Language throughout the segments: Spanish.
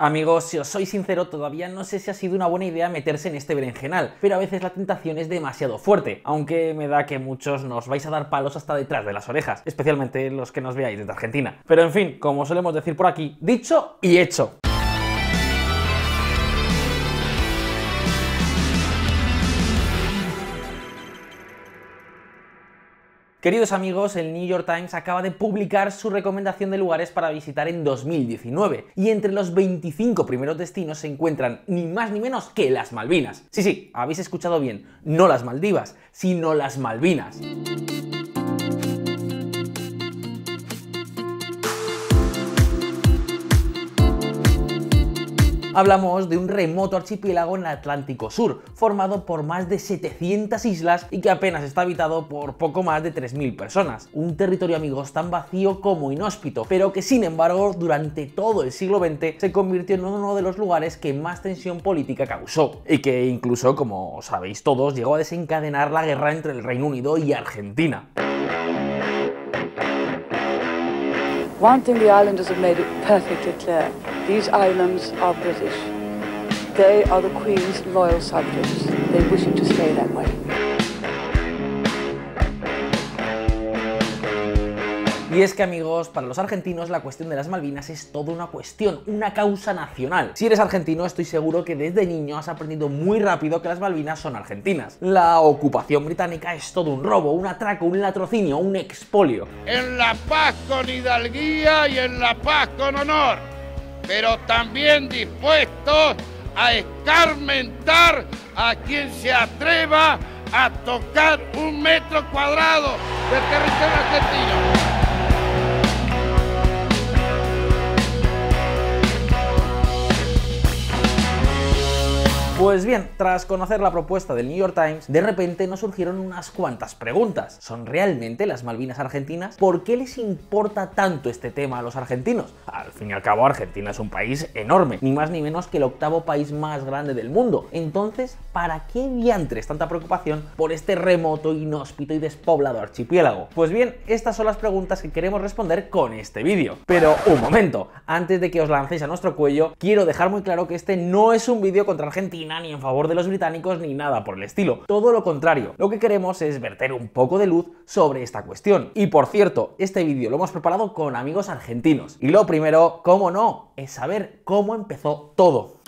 Amigos, si os soy sincero, todavía no sé si ha sido una buena idea meterse en este berenjenal, pero a veces la tentación es demasiado fuerte, aunque me da que muchos nos vais a dar palos hasta detrás de las orejas, especialmente los que nos veáis desde Argentina. Pero en fin, como solemos decir por aquí, dicho y hecho. Queridos amigos, el New York Times acaba de publicar su recomendación de lugares para visitar en 2019 y entre los 25 primeros destinos se encuentran ni más ni menos que las Malvinas. Sí, habéis escuchado bien, no las Maldivas, sino las Malvinas. Hablamos de un remoto archipiélago en el Atlántico Sur, formado por más de 700 islas y que apenas está habitado por poco más de 3.000 personas. Un territorio, amigos, tan vacío como inhóspito, pero que sin embargo durante todo el siglo XX se convirtió en uno de los lugares que más tensión política causó y que incluso, como sabéis todos, llegó a desencadenar la guerra entre el Reino Unido y Argentina. One thing the islanders have made it perfectly clear. These islands are British. They are the Queen's loyal subjects. They wish it to stay that way. Y es que, amigos, para los argentinos la cuestión de las Malvinas es toda una cuestión, una causa nacional. Si eres argentino, estoy seguro que desde niño has aprendido muy rápido que las Malvinas son argentinas. La ocupación británica es todo un robo, un atraco, un latrocinio, un expolio. En la paz con hidalguía y en la paz con honor, pero también dispuestos a escarmentar a quien se atreva a tocar 1 metro cuadrado del territorio argentino. Pues bien, tras conocer la propuesta del New York Times, de repente nos surgieron unas cuantas preguntas. ¿Son realmente las Malvinas argentinas? ¿Por qué les importa tanto este tema a los argentinos? Al fin y al cabo, Argentina es un país enorme, ni más ni menos que el 8º país más grande del mundo. Entonces, ¿para qué diantres tanta preocupación por este remoto, inhóspito y despoblado archipiélago? Pues bien, estas son las preguntas que queremos responder con este vídeo. Pero un momento, antes de que os lancéis a nuestro cuello, quiero dejar muy claro que este no es un vídeo contra Argentina, ni en favor de los británicos, ni nada por el estilo. Todo lo contrario, lo que queremos es verter un poco de luz sobre esta cuestión. Y por cierto, este vídeo lo hemos preparado con amigos argentinos. Y lo primero, cómo no, es saber cómo empezó todo.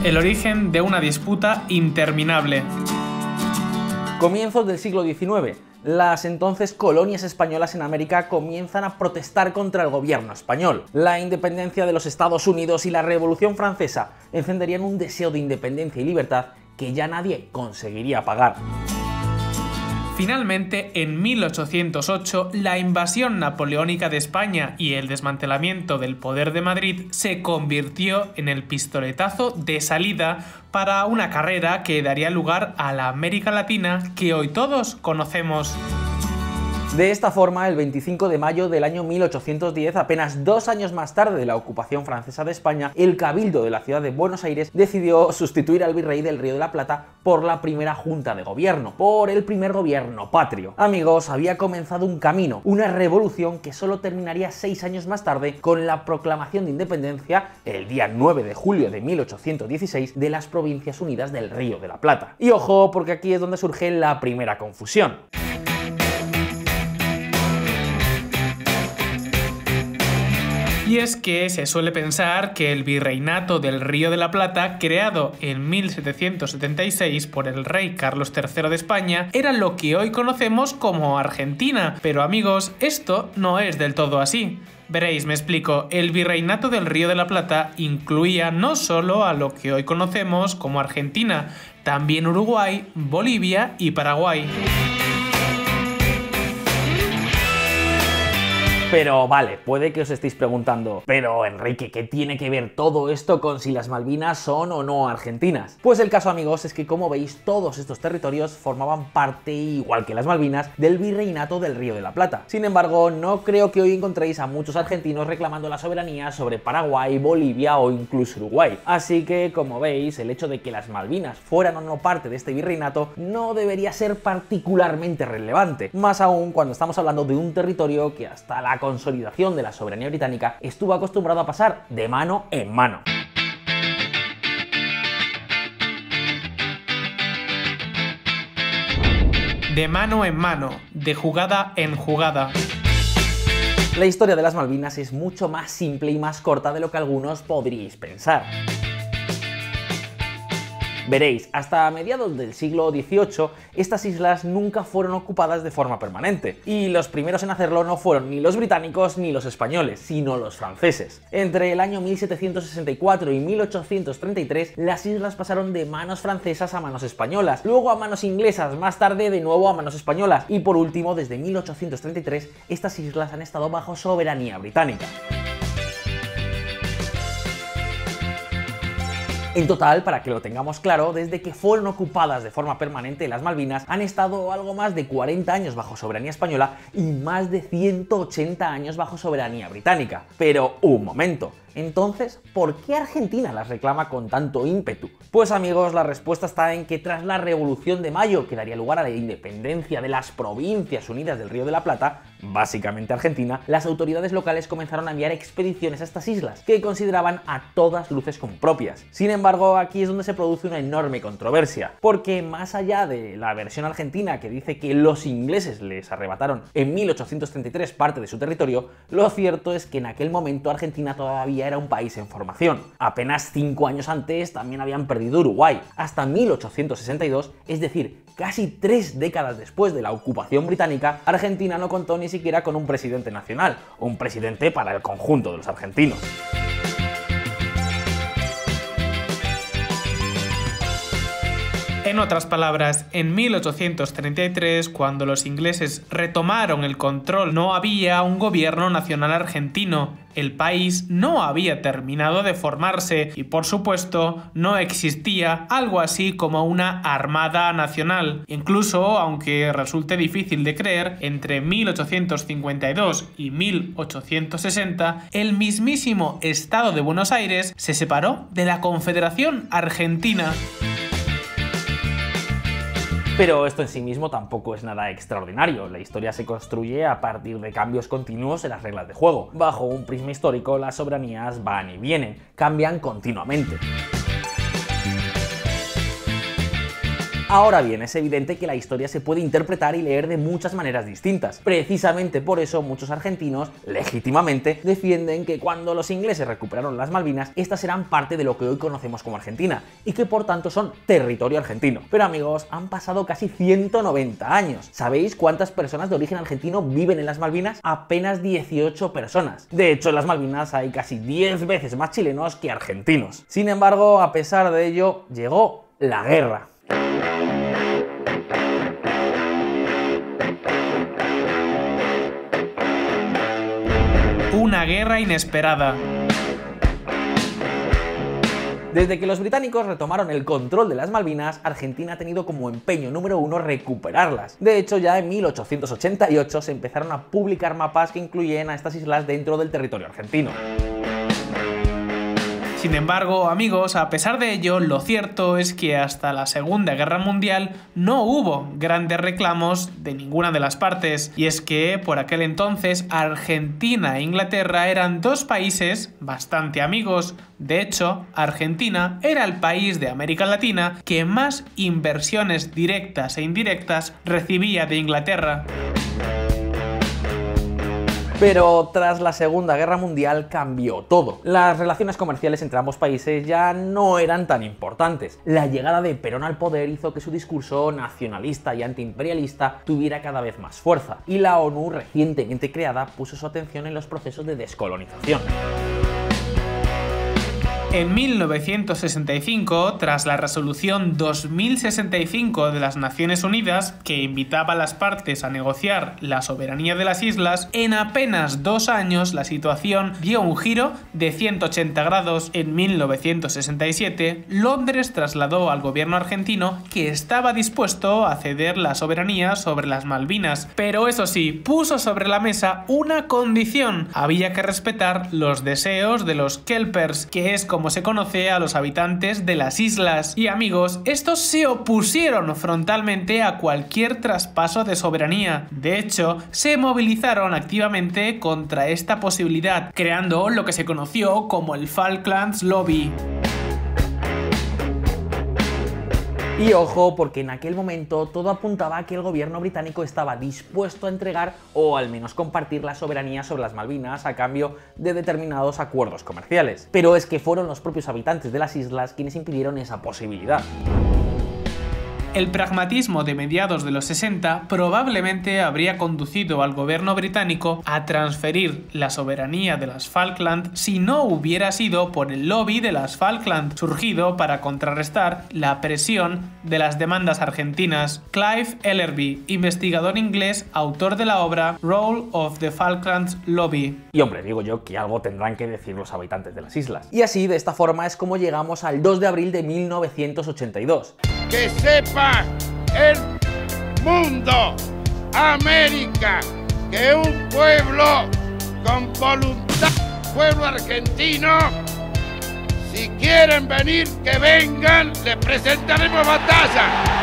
El origen de una disputa interminable. Comienzos del siglo XIX. Las entonces colonias españolas en América comienzan a protestar contra el gobierno español. La independencia de los Estados Unidos y la Revolución Francesa encenderían un deseo de independencia y libertad que ya nadie conseguiría apagar. Finalmente, en 1808, la invasión napoleónica de España y el desmantelamiento del poder de Madrid se convirtió en el pistoletazo de salida para una carrera que daría lugar a la América Latina que hoy todos conocemos. De esta forma, el 25 de mayo del año 1810, apenas 2 años más tarde de la ocupación francesa de España, el Cabildo de la ciudad de Buenos Aires decidió sustituir al virrey del Río de la Plata por la primera junta de gobierno, por el primer gobierno patrio. Amigos, había comenzado un camino, una revolución que solo terminaría 6 años más tarde con la proclamación de independencia, el día 9 de julio de 1816, de las Provincias Unidas del Río de la Plata. Y ojo, porque aquí es donde surge la primera confusión. Y es que se suele pensar que el virreinato del Río de la Plata, creado en 1776 por el rey Carlos III de España, era lo que hoy conocemos como Argentina. Pero amigos, esto no es del todo así. Veréis, me explico. El virreinato del Río de la Plata incluía no solo a lo que hoy conocemos como Argentina, también Uruguay, Bolivia y Paraguay. Pero vale, puede que os estéis preguntando, pero Enrique, ¿qué tiene que ver todo esto con si las Malvinas son o no argentinas? Pues el caso, amigos, es que como veis, todos estos territorios formaban parte, igual que las Malvinas, del Virreinato del Río de la Plata. Sin embargo, no creo que hoy encontréis a muchos argentinos reclamando la soberanía sobre Paraguay, Bolivia o incluso Uruguay. Así que, como veis, el hecho de que las Malvinas fueran o no parte de este virreinato no debería ser particularmente relevante, más aún cuando estamos hablando de un territorio que hasta la consolidación de la soberanía británica estuvo acostumbrado a pasar de mano en mano. De mano en mano, de jugada en jugada. La historia de las Malvinas es mucho más simple y más corta de lo que algunos podríais pensar. Veréis, hasta mediados del siglo XVIII, estas islas nunca fueron ocupadas de forma permanente, y los primeros en hacerlo no fueron ni los británicos ni los españoles, sino los franceses. Entre el año 1764 y 1833, las islas pasaron de manos francesas a manos españolas, luego a manos inglesas, más tarde de nuevo a manos españolas, y por último, desde 1833, estas islas han estado bajo soberanía británica. En total, para que lo tengamos claro, desde que fueron ocupadas de forma permanente las Malvinas, han estado algo más de 40 años bajo soberanía española y más de 180 años bajo soberanía británica. Pero un momento, entonces, ¿por qué Argentina las reclama con tanto ímpetu? Pues amigos, la respuesta está en que tras la Revolución de Mayo, que daría lugar a la independencia de las Provincias Unidas del Río de la Plata, básicamente Argentina, las autoridades locales comenzaron a enviar expediciones a estas islas, que consideraban a todas luces como propias. Sin embargo, aquí es donde se produce una enorme controversia, porque más allá de la versión argentina que dice que los ingleses les arrebataron en 1833 parte de su territorio, lo cierto es que en aquel momento Argentina todavía era un país en formación. Apenas 5 años antes también habían perdido Uruguay. Hasta 1862, es decir, casi 3 décadas después de la ocupación británica, Argentina no contó ni siquiera con un presidente nacional, un presidente para el conjunto de los argentinos. En otras palabras, en 1833, cuando los ingleses retomaron el control, no había un gobierno nacional argentino. El país no había terminado de formarse y, por supuesto, no existía algo así como una armada nacional. Incluso, aunque resulte difícil de creer, entre 1852 y 1860, el mismísimo Estado de Buenos Aires se separó de la Confederación Argentina. Pero esto en sí mismo tampoco es nada extraordinario. La historia se construye a partir de cambios continuos en las reglas de juego. Bajo un prisma histórico, las soberanías van y vienen, cambian continuamente. Ahora bien, es evidente que la historia se puede interpretar y leer de muchas maneras distintas. Precisamente por eso muchos argentinos, legítimamente, defienden que cuando los ingleses recuperaron las Malvinas, estas eran parte de lo que hoy conocemos como Argentina, y que por tanto son territorio argentino. Pero amigos, han pasado casi 190 años. ¿Sabéis cuántas personas de origen argentino viven en las Malvinas? Apenas 18 personas. De hecho, en las Malvinas hay casi 10 veces más chilenos que argentinos. Sin embargo, a pesar de ello, llegó la guerra. Una guerra inesperada. Desde que los británicos retomaron el control de las Malvinas, Argentina ha tenido como empeño número 1 recuperarlas. De hecho, ya en 1888 se empezaron a publicar mapas que incluyen a estas islas dentro del territorio argentino. Sin embargo, amigos, a pesar de ello, lo cierto es que hasta la Segunda Guerra Mundial no hubo grandes reclamos de ninguna de las partes, y es que por aquel entonces Argentina e Inglaterra eran dos países bastante amigos. De hecho, Argentina era el país de América Latina que más inversiones directas e indirectas recibía de Inglaterra. Pero tras la Segunda Guerra Mundial cambió todo. Las relaciones comerciales entre ambos países ya no eran tan importantes. La llegada de Perón al poder hizo que su discurso nacionalista y antiimperialista tuviera cada vez más fuerza, y la ONU, recientemente creada, puso su atención en los procesos de descolonización. En 1965, tras la resolución 2065 de las Naciones Unidas, que invitaba a las partes a negociar la soberanía de las islas, en apenas 2 años la situación dio un giro de 180 grados. En 1967, Londres trasladó al gobierno argentino que estaba dispuesto a ceder la soberanía sobre las Malvinas, pero eso sí, puso sobre la mesa una condición: había que respetar los deseos de los kelpers, que es como se conoce a los habitantes de las islas. Y amigos, estos se opusieron frontalmente a cualquier traspaso de soberanía. De hecho, se movilizaron activamente contra esta posibilidad, creando lo que se conoció como el Falklands Lobby. Y ojo, porque en aquel momento todo apuntaba a que el gobierno británico estaba dispuesto a entregar o al menos compartir la soberanía sobre las Malvinas a cambio de determinados acuerdos comerciales. Pero es que fueron los propios habitantes de las islas quienes impidieron esa posibilidad. El pragmatismo de mediados de los 60 probablemente habría conducido al gobierno británico a transferir la soberanía de las Falkland si no hubiera sido por el lobby de las Falkland, surgido para contrarrestar la presión de las demandas argentinas. Clive Ellerby, investigador inglés, autor de la obra Role of the Falklands Lobby. Y hombre, digo yo que algo tendrán que decir los habitantes de las islas. Y así, de esta forma, es como llegamos al 2 de abril de 1982. Que sepa el mundo, América, que un pueblo con voluntad, pueblo argentino, si quieren venir, que vengan, les presentaremos batalla.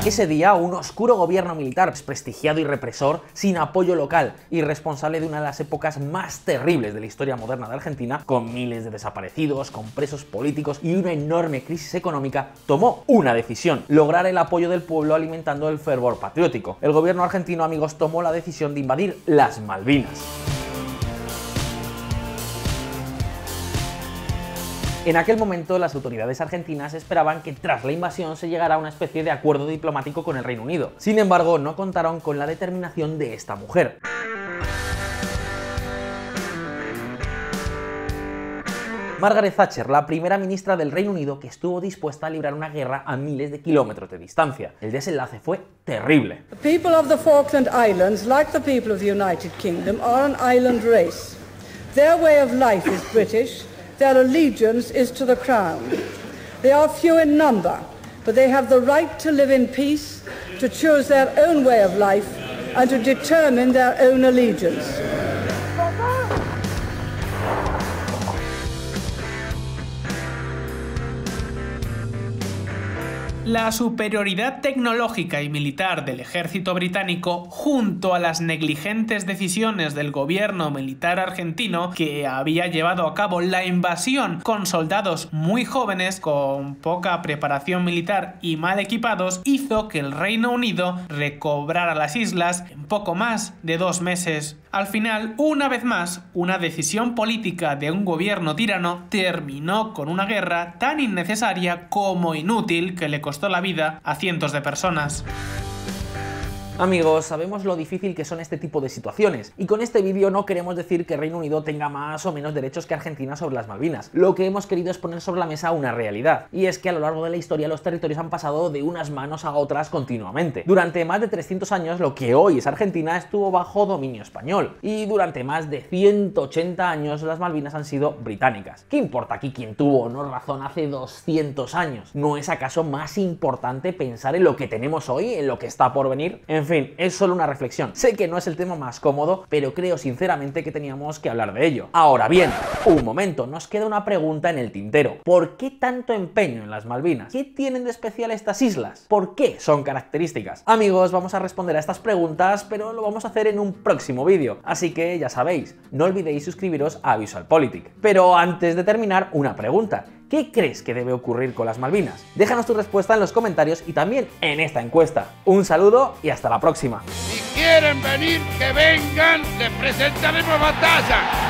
Ese día, un oscuro gobierno militar desprestigiado y represor, sin apoyo local y responsable de una de las épocas más terribles de la historia moderna de Argentina, con miles de desaparecidos, con presos políticos y una enorme crisis económica, tomó una decisión: lograr el apoyo del pueblo alimentando el fervor patriótico. El gobierno argentino, amigos, tomó la decisión de invadir las Malvinas. En aquel momento, las autoridades argentinas esperaban que tras la invasión se llegara a una especie de acuerdo diplomático con el Reino Unido. Sin embargo, no contaron con la determinación de esta mujer. Margaret Thatcher, la primera ministra del Reino Unido, que estuvo dispuesta a librar una guerra a miles de kilómetros de distancia. El desenlace fue terrible. The people of the Falkland Islands, like the people of the United Kingdom, are an island race. Their way of life is British. Their allegiance is to the crown. They are few in number, but they have the right to live in peace, to choose their own way of life, and to determine their own allegiance. La superioridad tecnológica y militar del ejército británico, junto a las negligentes decisiones del gobierno militar argentino, que había llevado a cabo la invasión con soldados muy jóvenes, con poca preparación militar y mal equipados, hizo que el Reino Unido recobrara las islas en poco más de 2 meses. Al final, una vez más, una decisión política de un gobierno tirano terminó con una guerra tan innecesaria como inútil que le costó la vida a cientos de personas. Amigos, sabemos lo difícil que son este tipo de situaciones, y con este vídeo no queremos decir que Reino Unido tenga más o menos derechos que Argentina sobre las Malvinas. Lo que hemos querido es poner sobre la mesa una realidad, y es que a lo largo de la historia los territorios han pasado de unas manos a otras continuamente. Durante más de 300 años lo que hoy es Argentina estuvo bajo dominio español, y durante más de 180 años las Malvinas han sido británicas. ¿Qué importa aquí quién tuvo o no razón hace 200 años? ¿No es acaso más importante pensar en lo que tenemos hoy, en lo que está por venir? En fin, es solo una reflexión. Sé que no es el tema más cómodo, pero creo sinceramente que teníamos que hablar de ello. Ahora bien, un momento, nos queda una pregunta en el tintero. ¿Por qué tanto empeño en las Malvinas? ¿Qué tienen de especial estas islas? ¿Por qué son características? Amigos, vamos a responder a estas preguntas, pero lo vamos a hacer en un próximo vídeo. Así que ya sabéis, no olvidéis suscribiros a VisualPolitik. Pero antes de terminar, una pregunta. ¿Qué crees que debe ocurrir con las Malvinas? Déjanos tu respuesta en los comentarios y también en esta encuesta. Un saludo y hasta la próxima. Si quieren venir, que vengan, les presentaremos batalla.